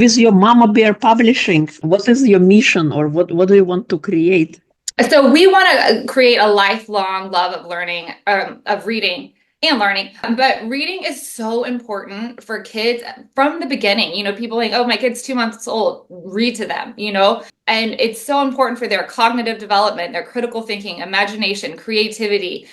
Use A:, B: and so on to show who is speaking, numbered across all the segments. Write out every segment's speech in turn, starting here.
A: With your Mama Bear Publishing, what is your mission, or what do you want to create?
B: So we want to create a lifelong love of learning, of reading and learning. But reading is so important for kids from the beginning. People think, oh, my kid's 2 months old, read to them, and it's so important for their cognitive development, their critical thinking, imagination, creativity,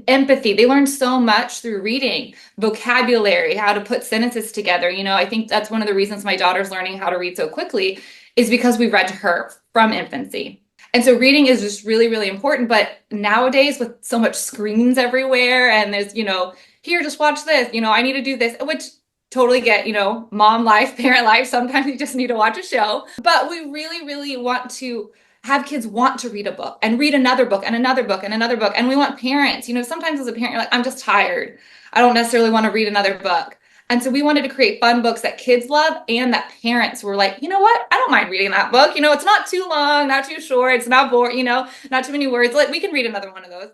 B: empathy. They learn so much through reading, vocabulary, how to put sentences together. I think that's one of the reasons my daughter's learning how to read so quickly is because we read to her from infancy. And so reading is just really, really important. But nowadays, with so much screens everywhere, and there's, here, just watch this, I need to do this, which totally get, mom life, parent life. Sometimes you just need to watch a show. But we really, really want to have kids want to read a book and read another book and another book and another book. And we want parents, sometimes as a parent, you're like, I'm just tired. I don't necessarily want to read another book. And so we wanted to create fun books that kids love and that parents were like, you know what? I don't mind reading that book. It's not too long, not too short. It's not boring, not too many words. We can read another one of those.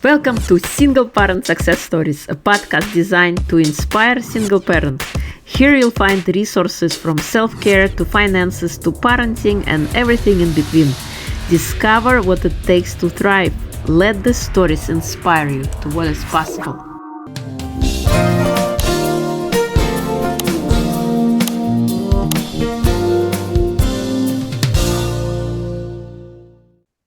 A: Welcome to Single Parent Success Stories, a podcast designed to inspire single parents. Here you'll find resources from self-care to finances to parenting and everything in between. Discover what it takes to thrive. Let the stories inspire you to what is possible.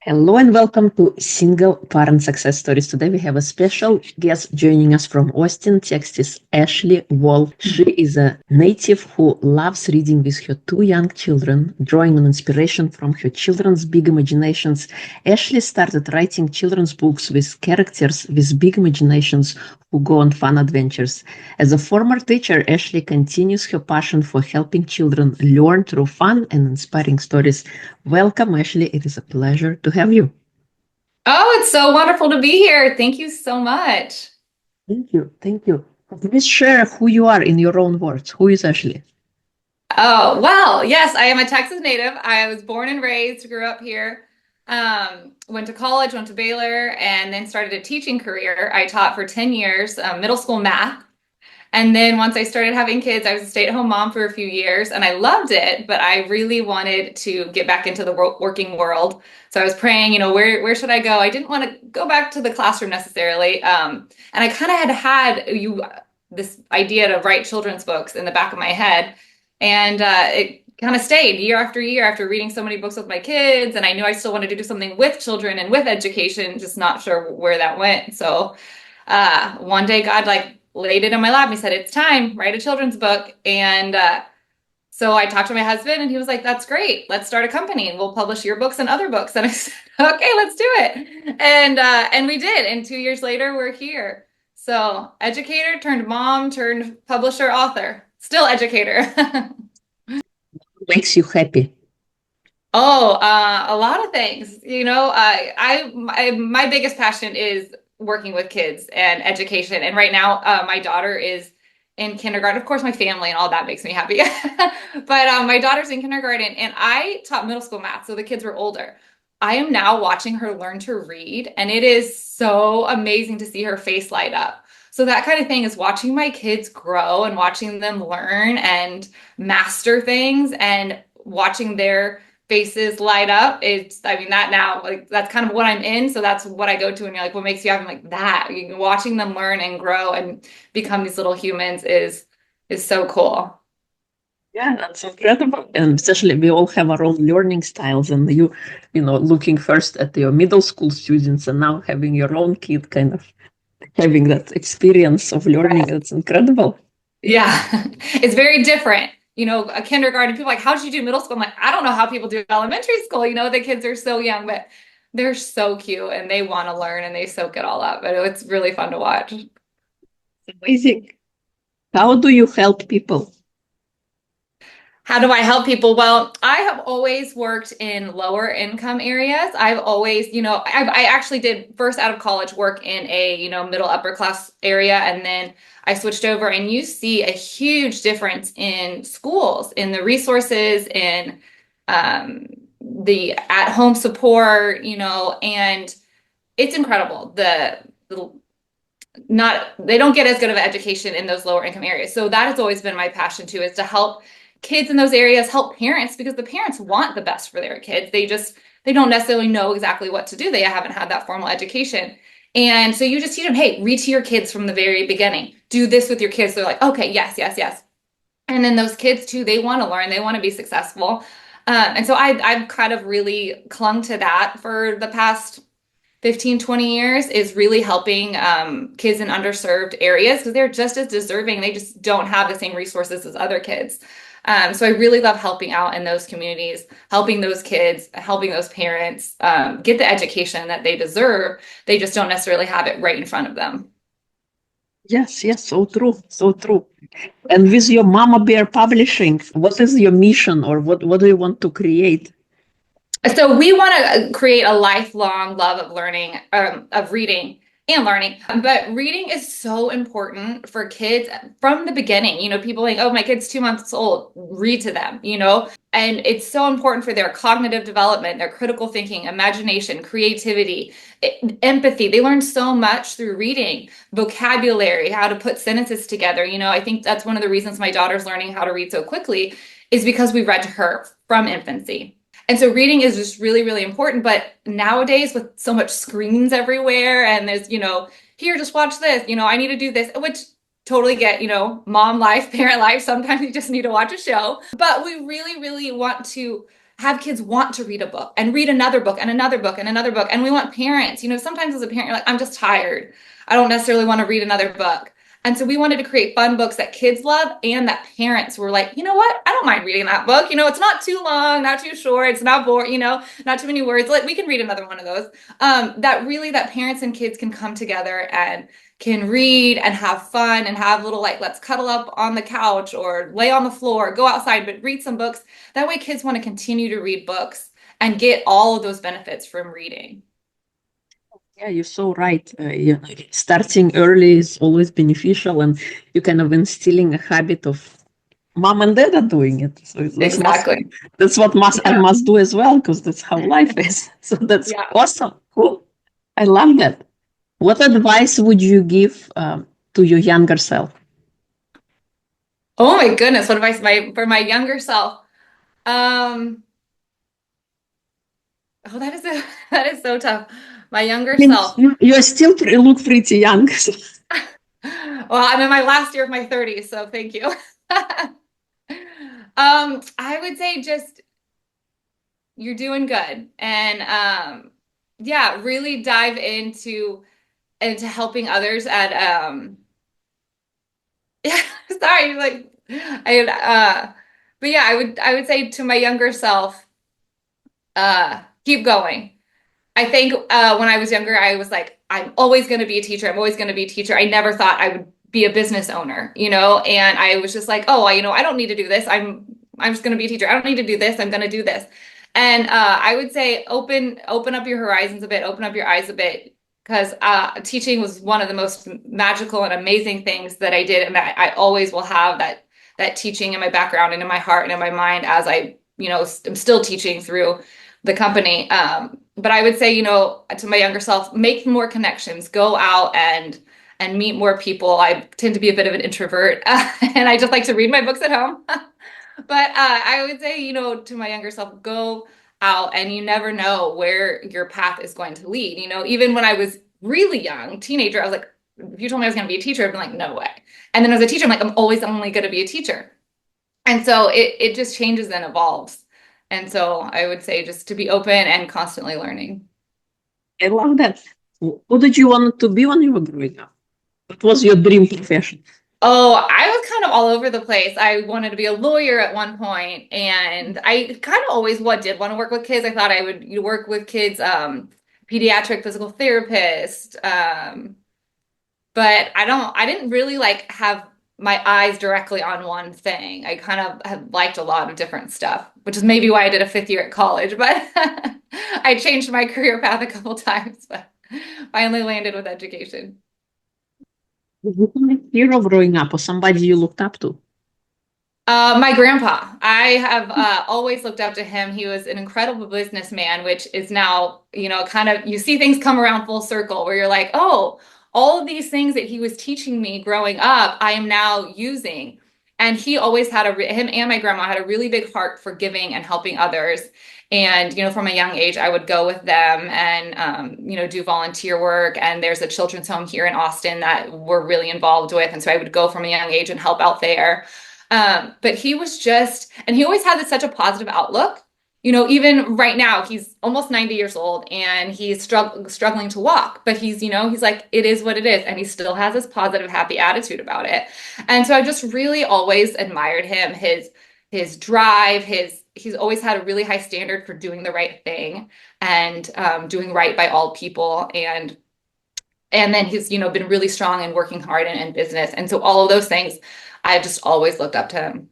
A: Hello and welcome to Single Parent Success Stories. Today we have a special guest joining us from Austin, Texas, Ashley Wall. She is a native who loves reading with her two young children, drawing on inspiration from her children's big imaginations. Ashley started writing children's books with characters with big imaginations who go on fun adventures. As a former teacher, Ashley continues her passion for helping children learn through fun and inspiring stories. Welcome, Ashley. It is a pleasure to have you.
B: Oh, it's so wonderful to be here. Thank you so much.
A: Thank you. Thank you. Please share who you are in your own words. Who is Ashley?
B: Oh, well, yes, I am a Texas native. I was born and raised, grew up here, went to college, went to Baylor, and then started a teaching career. I taught for 10 years, middle school math. And then once I started having kids, I was a stay-at-home mom for a few years and I loved it, but I really wanted to get back into the working world. So I was praying, where should I go? I didn't want to go back to the classroom necessarily. And I kind of had this idea to write children's books in the back of my head. And it kind of stayed year after reading so many books with my kids. And I knew I still wanted to do something with children and with education, just not sure where that went. So one day God laid it in my lap. He said, it's time, write a children's book. And so I talked to my husband and he was like, that's great. Let's start a company and we'll publish your books and other books. And I said, okay, let's do it. And we did. And 2 years later, we're here. So educator turned mom, turned publisher, author, still educator.
A: Makes you happy?
B: Oh, a lot of things. My biggest passion is working with kids and education. And right now, my daughter is in kindergarten. Of course, my family and all that makes me happy. But my daughter's in kindergarten and I taught middle school math. So the kids were older. I am now watching her learn to read. And it is so amazing to see her face light up. So that kind of thing is watching my kids grow and watching them learn and master things and watching their faces light up. That now, that's kind of what I'm in. So that's what I go to. And you're like, what makes you happy? I'm like that. Watching them learn and grow and become these little humans is so cool.
A: Yeah, that's incredible. And especially we all have our own learning styles, and looking first at your middle school students and now having your own kid kind of having that experience of learning. That's incredible.
B: Yeah, it's very different. A kindergarten, people are like, how'd you do middle school? I'm like, I don't know how people do elementary school. The kids are so young, but they're so cute and they want to learn and they soak it all up. But it's really fun to watch.
A: Amazing. How do you help people?
B: How do I help people? Well, I have always worked in lower income areas. I've always, I actually did first out of college work in a, middle upper class area. And then I switched over and you see a huge difference in schools, in the resources, in the at-home support, and it's incredible. They don't get as good of an education in those lower income areas. So that has always been my passion too, is to help kids in those areas, help parents, because the parents want the best for their kids. They don't necessarily know exactly what to do. They haven't had that formal education. And so you just teach them, hey, read to your kids from the very beginning. Do this with your kids. They're like, okay, yes, yes, yes. And then those kids too, they want to learn, they want to be successful. And so I've kind of really clung to that for the past 15, 20 years, is really helping kids in underserved areas, because they're just as deserving. They just don't have the same resources as other kids. So I really love helping out in those communities, helping those kids, helping those parents get the education that they deserve. They just don't necessarily have it right in front of them.
A: Yes, yes, so true, so true. And with your Mama Bear Publishing, what is your mission, or what do you want to create?
B: So we want to create a lifelong love of learning, of reading and learning. But reading is so important for kids from the beginning. People think, oh, my kid's 2 months old, read to them, and it's so important for their cognitive development, their critical thinking, imagination, creativity, empathy. They learn so much through reading, vocabulary, how to put sentences together. I think that's one of the reasons my daughter's learning how to read so quickly, is because we read to her from infancy. And so reading is just really, really important. But nowadays, with so much screens everywhere, and there's, here, just watch this, I need to do this, which totally get, mom life, parent life. Sometimes you just need to watch a show. But we really, really want to have kids want to read a book and read another book and another book and another book. And we want parents, sometimes as a parent, you're like, I'm just tired. I don't necessarily want to read another book. And so we wanted to create fun books that kids love, and that parents were like, you know what? I don't mind reading that book. It's not too long, not too short. It's not boring, not too many words. Like, we can read another one of those. That parents and kids can come together and can read and have fun and have little, like, let's cuddle up on the couch or lay on the floor, go outside, but read some books. That way kids want to continue to read books and get all of those benefits from reading.
A: Yeah, you're so right. Starting early is always beneficial, and you kind of instilling a habit of mom and dad are doing it. So
B: Exactly.
A: that's what I must do as well, because that's how life is. So that's awesome. Cool. I love that. What advice would you give to your younger self?
B: Oh my goodness, what advice for my younger self? Oh, that is so tough. My younger self.
A: You still look pretty young.
B: Well, I'm in my last year of my 30s, so thank you. I would say just you're doing good, and yeah, really dive into helping others at yeah, sorry, like but yeah, I would say to my younger self, keep going. I think when I was younger, I was like, I'm always going to be a teacher. I'm always going to be a teacher. I never thought I would be a business owner, and I was just like, oh, I don't need to do this. I'm just going to be a teacher. I don't need to do this. I'm going to do this. And I would say open up your horizons a bit, open up your eyes a bit, because teaching was one of the most magical and amazing things that I did. And I always will have that teaching in my background and in my heart and in my mind, as I, am still teaching through the company. But I would say, to my younger self, make more connections, go out and meet more people. I tend to be a bit of an introvert, and I just like to read my books at home. But I would say, to my younger self, go out, and you never know where your path is going to lead. Even when I was really young, teenager, I was like, if you told me I was going to be a teacher, I'd be like, no way. And then as a teacher, I'm like, I'm always only going to be a teacher. And so it just changes and evolves. And so I would say just to be open and constantly learning.
A: I love that. What did you want to be when you were growing up? What was your dream profession?
B: Oh, I was kind of all over the place. I wanted to be a lawyer at one point, and I kind of always did want to work with kids. I thought I would work with kids, pediatric physical therapist. But I didn't really like have my eyes directly on one thing. I kind of had liked a lot of different stuff, which is maybe why I did a 5th year at college, but I changed my career path a couple times, but finally landed with education.
A: Did you have a hero growing up, or somebody you looked up to?
B: My grandpa. I have always looked up to him. He was an incredible businessman, which is now, kind of, you see things come around full circle where you're like, oh, all of these things that he was teaching me growing up, I am now using. And he always had him and my grandma had a really big heart for giving and helping others. And, from a young age, I would go with them and, do volunteer work. And there's a children's home here in Austin that we're really involved with. And so I would go from a young age and help out there. But he was and he always had such a positive outlook. Even right now, he's almost 90 years old and he's struggling to walk, but he's like, it is what it is. And he still has this positive, happy attitude about it. And so I just really always admired him, his drive, he's always had a really high standard for doing the right thing and doing right by all people. And then he's, been really strong and working hard in business. And so all of those things, I just always looked up to him.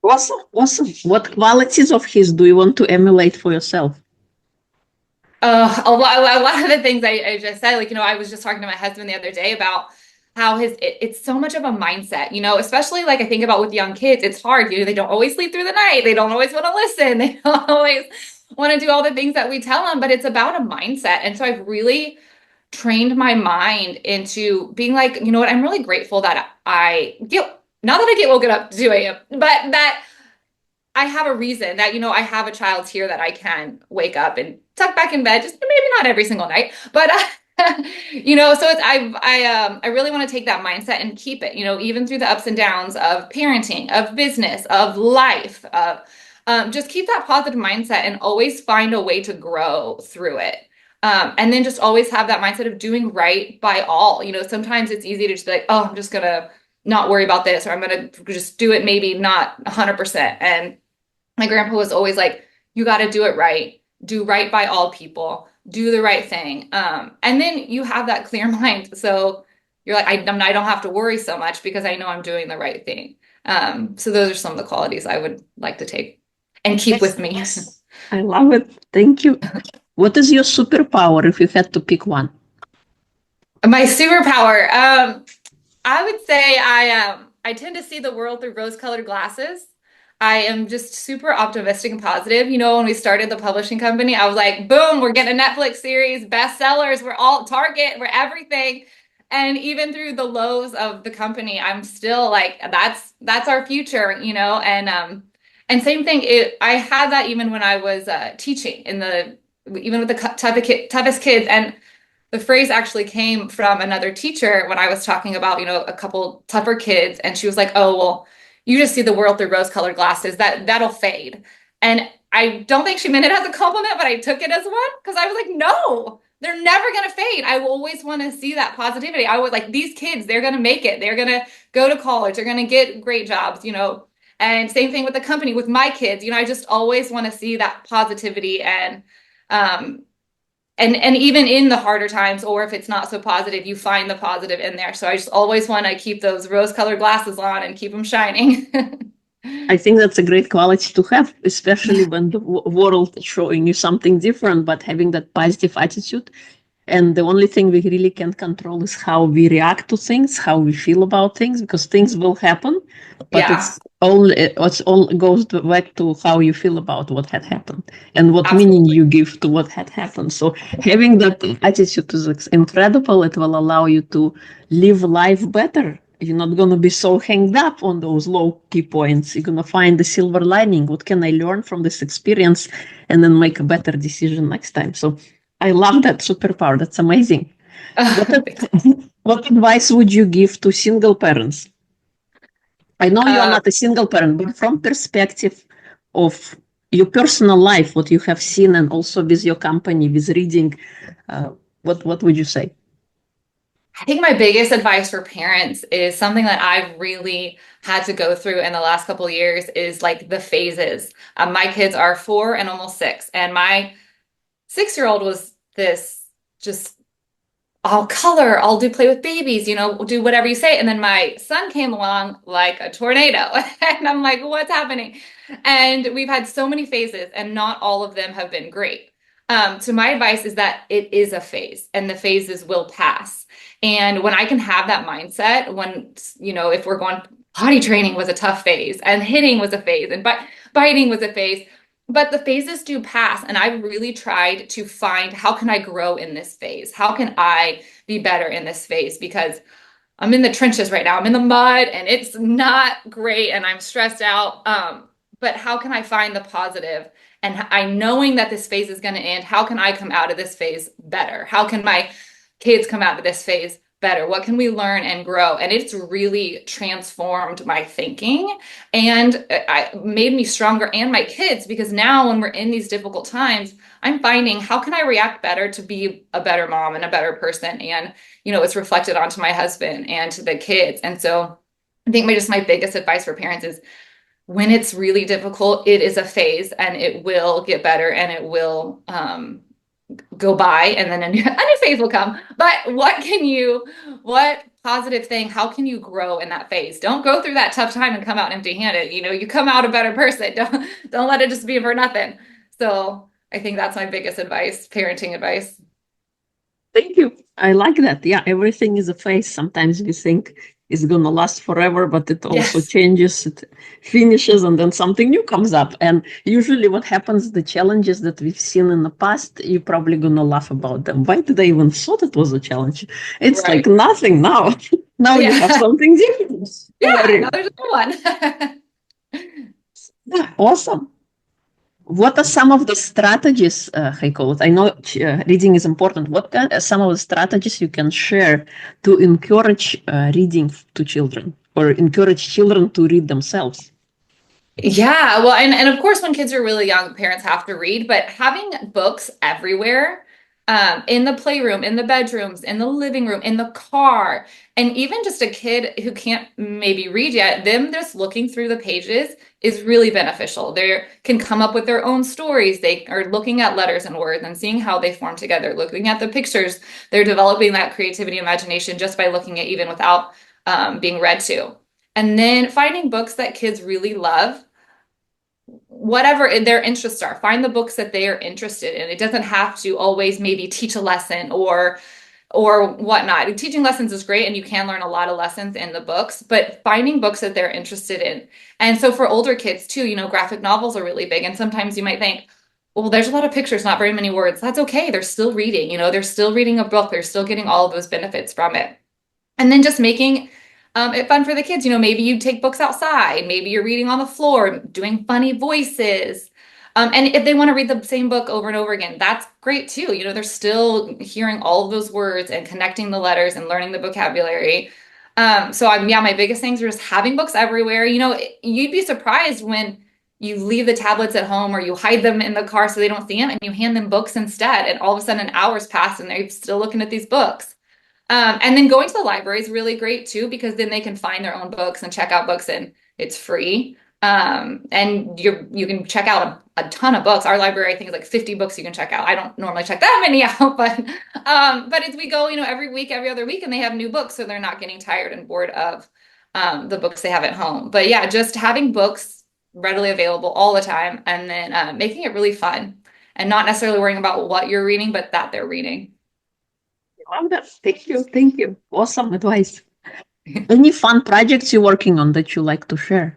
A: Awesome. Awesome. What qualities of his do you want to emulate for yourself?
B: A lot of the things I just said, I was just talking to my husband the other day about how it's so much of a mindset, especially I think about with young kids, it's hard, they don't always sleep through the night. They don't always want to listen. They don't always want to do all the things that we tell them, but it's about a mindset. And so I've really trained my mind into being like, you know what, I'm really grateful that not that I get woken up to 2 a.m., but that I have a reason that, I have a child here that I can wake up and tuck back in bed, just maybe not every single night, but, so I really want to take that mindset and keep it, even through the ups and downs of parenting, of business, of life, of, just keep that positive mindset and always find a way to grow through it. And then just always have that mindset of doing right by all. Sometimes it's easy to just be like, oh, I'm just going to not worry about this, or I'm going to just do it maybe not 100%. And my grandpa was always like, you got to do it right. Do right by all people. Do the right thing. And then you have that clear mind. So you're like, I don't have to worry so much because I know I'm doing the right thing. So those are some of the qualities I would like to take and keep with me.
A: I love it. Thank you. What is your superpower if you had to pick one?
B: My superpower, I would say I tend to see the world through rose-colored glasses. I am just super optimistic and positive. When we started the publishing company, I was like, boom, we're getting a Netflix series, bestsellers, we're all Target, we're everything. And even through the lows of the company, I'm still like, that's our future, and same thing, I had that even when I was teaching even with the toughest kids. And the phrase actually came from another teacher when I was talking about, a couple tougher kids. And she was like, oh, well, you just see the world through rose-colored glasses. That'll fade. And I don't think she meant it as a compliment, but I took it as one because I was like, no, they're never going to fade. I will always want to see that positivity. I was like, these kids, they're going to make it. They're going to go to college. They're going to get great jobs, And same thing with the company, with my kids, I just always want to see that positivity and even in the harder times, or if it's not so positive, you find the positive in there. So I just always want to keep those rose-colored glasses on and keep them shining.
A: I think that's a great quality to have, especially when the world is showing you something different, but having that positive attitude. And the only thing we really can control is how we react to things, how we feel about things, because things will happen, but it's all goes back to how you feel about what had happened and what meaning you give to what had happened. So having that attitude is incredible. It will allow you to live life better. You're not going to be so hanged up on those low key points. You're going to find the silver lining. What can I learn from this experience? And then make a better decision next time. So I love that superpower. That's amazing. What advice would you give to single parents? I know you're not a single parent, but from perspective of your personal life, what you have seen, and also with your company, with reading, what would you say?
B: I think my biggest advice for parents is something that I've really had to go through in the last couple of years is like the phases. My kids are 4 and almost 6, and my 6-year-old was this just I'll color, I'll play with babies, do whatever you say. And then my son came along like a tornado and I'm like, what's happening? And we've had so many phases and not all of them have been great. So my advice is that it is a phase and the phases will pass. And when I can have that mindset, when, if we're going, potty training was a tough phase and hitting was a phase and biting was a phase, but the phases do pass. And I've really tried to find, how can I grow in this phase? How can I be better in this phase? Because I'm in the trenches right now. I'm in the mud and it's not great and I'm stressed out. But how can I find the positive? And I knowing that this phase is going to end, how can I come out of this phase better? How can my kids come out of this phase better? What can we learn and grow? And it's really transformed my thinking and I made me stronger and my kids because now when we're in these difficult times, I'm finding how can I react better to be a better mom and a better person? And it's reflected onto my husband and to the kids. And so I think my biggest advice for parents is when it's really difficult, it is a phase and it will get better and it will go by and then a new phase will come. But what positive thing, how can you grow in that phase? Don't go through that tough time and come out empty-handed. You come out a better person. Don't let it just be for nothing. So I think that's my biggest advice, parenting advice.
A: Thank you. I like that. Yeah, everything is a phase. Sometimes we think it's going to last forever, but it also
B: Yes.
A: changes, it finishes, and then something new comes up. And usually what happens, the challenges that we've seen in the past, you're probably going to laugh about them. Why did I even thought it was a challenge? It's like
B: Right.
A: nothing now. Now you have
B: Yeah.
A: something different.
B: Yeah. Now there's a new one.
A: Yeah, awesome. What are some of the strategies, Heiko? I know reading is important. What are some of the strategies you can share to encourage reading to children or encourage children to read themselves?
B: Yeah, well, and of course, when kids are really young, parents have to read, but having books everywhere, in the playroom, in the bedrooms, in the living room, in the car, and even just a kid who can't maybe read yet, them just looking through the pages is really beneficial. They can come up with their own stories. They are looking at letters and words and seeing how they form together, looking at the pictures. They're developing that creativity, imagination just by looking at even without being read to. And then finding books that kids really love whatever their interests are. Find the books that they are interested in. It doesn't have to always maybe teach a lesson or whatnot. Teaching lessons is great and you can learn a lot of lessons in the books, but finding books that they're interested in. And so for older kids too, graphic novels are really big. And sometimes you might think, well, there's a lot of pictures, not very many words. That's okay. They're still reading, they're still reading a book. They're still getting all of those benefits from it. And then just making it fun for the kids. Maybe you take books outside. Maybe you're reading on the floor, doing funny voices. And if they want to read the same book over and over again, that's great too. They're still hearing all of those words and connecting the letters and learning the vocabulary. Yeah, my biggest things are just having books everywhere. You'd be surprised when you leave the tablets at home or you hide them in the car so they don't see them and you hand them books instead. And all of a sudden, hours pass and they're still looking at these books. And then going to the library is really great too, because then they can find their own books and check out books and it's free. And you can check out a ton of books. Our library, I think, is like 50 books you can check out. I don't normally check that many out, but as we go, every week, every other week, and they have new books, so they're not getting tired and bored of the books they have at home. But yeah, just having books readily available all the time, and then making it really fun, and not necessarily worrying about what you're reading, but that they're reading.
A: I love that. Thank you. Thank you. Awesome advice. Any fun projects you're working on that you like to share?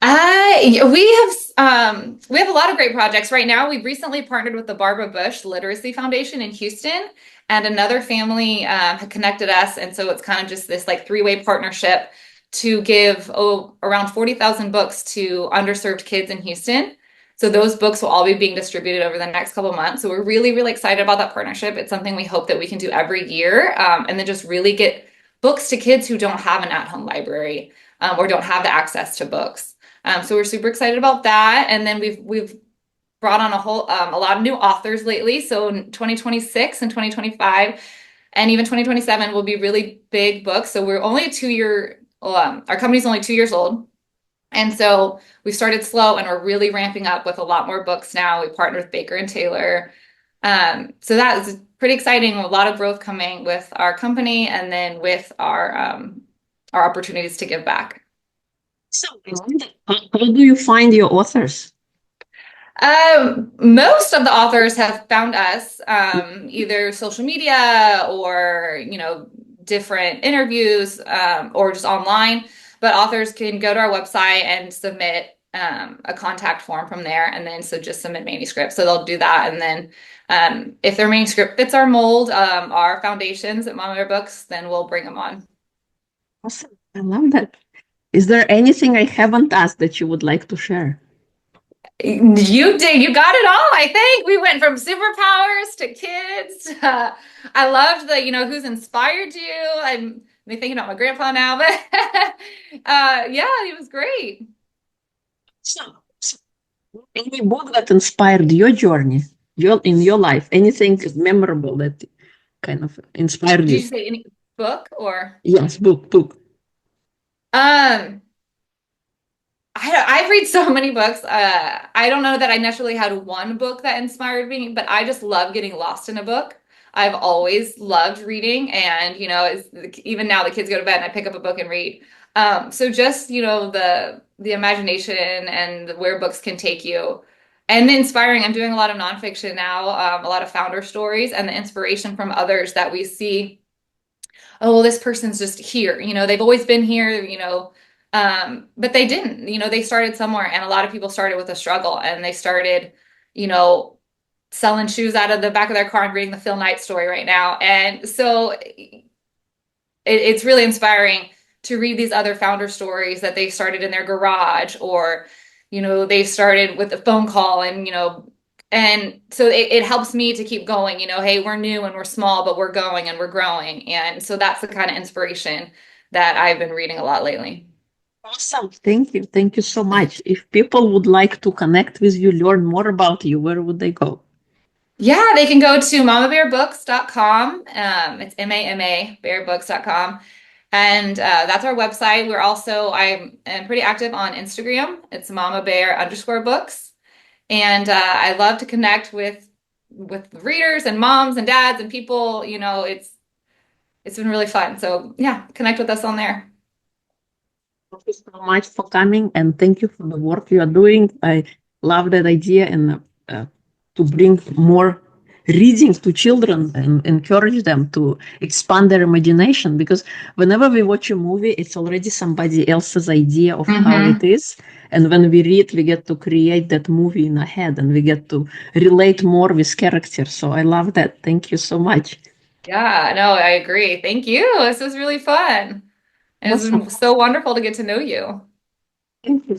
B: We have a lot of great projects right now. We've recently partnered with the Barbara Bucha Literacy Foundation in Houston, and another family had connected us, and so it's kind of just this like three-way partnership to give around 40,000 books to underserved kids in Houston. So those books will all be being distributed over the next couple of months. So we're really, really excited about that partnership. It's something we hope that we can do every year, and then just really get books to kids who don't have an at-home library or don't have the access to books. So we're super excited about that. And then we've brought on a lot of new authors lately. So in 2026 and 2025 and even 2027 will be really big books. So we're only our company's only 2 years old. And so we started slow and we're really ramping up with a lot more books now. We partnered with Baker and Taylor. So that is pretty exciting. A lot of growth coming with our company and then with our opportunities to give back.
A: So, how do you find your authors?
B: Most of the authors have found us either social media or, different interviews or just online. But authors can go to our website and submit a contact form from there. And then so just submit manuscripts. So they'll do that. And then if their manuscript fits our mold, our foundations at Mama Bear Books, then we'll bring them on.
A: Awesome. I love that. Is there anything I haven't asked that you would like to share?
B: You did. You got it all, I think. We went from superpowers to kids. I loved the, who's inspired you. I'm thinking about my grandpa now, but yeah, it was great.
A: So, any book that inspired your journey, in your life, anything memorable that kind of inspired
B: Did
A: you?
B: you say any book or?
A: Yes, book.
B: Um, I've read so many books. I don't know that I necessarily had one book that inspired me, but I just love getting lost in a book. I've always loved reading, and even now the kids go to bed and I pick up a book and read. So just the imagination and where books can take you, and the inspiring. I'm doing a lot of nonfiction now, a lot of founder stories, and the inspiration from others that we see. Oh, well, this person's just here. They've always been here. But they didn't. They started somewhere, and a lot of people started with a struggle, and they started, you know, selling shoes out of the back of their car and reading the Phil Knight story right now. And so it's really inspiring to read these other founder stories that they started in their garage, or they started with a phone call, and so it helps me to keep going. Hey, we're new and we're small, but we're going and we're growing. And so that's the kind of inspiration that I've been reading a lot lately.
A: Awesome. Thank you. Thank you so much. If people would like to connect with you, learn more about you, where would they go?
B: Yeah, they can go to mamabearbooks.com. It's MAMA bearbooks.com. And that's our website. I'm pretty active on Instagram. It's mamabear_books. And I love to connect with readers and moms and dads and people. It's been really fun. So yeah, connect with us on there.
A: Thank you so much for coming, and thank you for the work you are doing. I love that idea, and to bring more reading to children and encourage them to expand their imagination, because whenever we watch a movie, it's already somebody else's idea of how it is. And when we read, we get to create that movie in our head, and we get to relate more with characters. So I love that. Thank you so much.
B: Yeah, no, I agree. Thank you. This was really fun. And it's
A: Awesome.
B: been so wonderful to get to know you.
A: Thank you.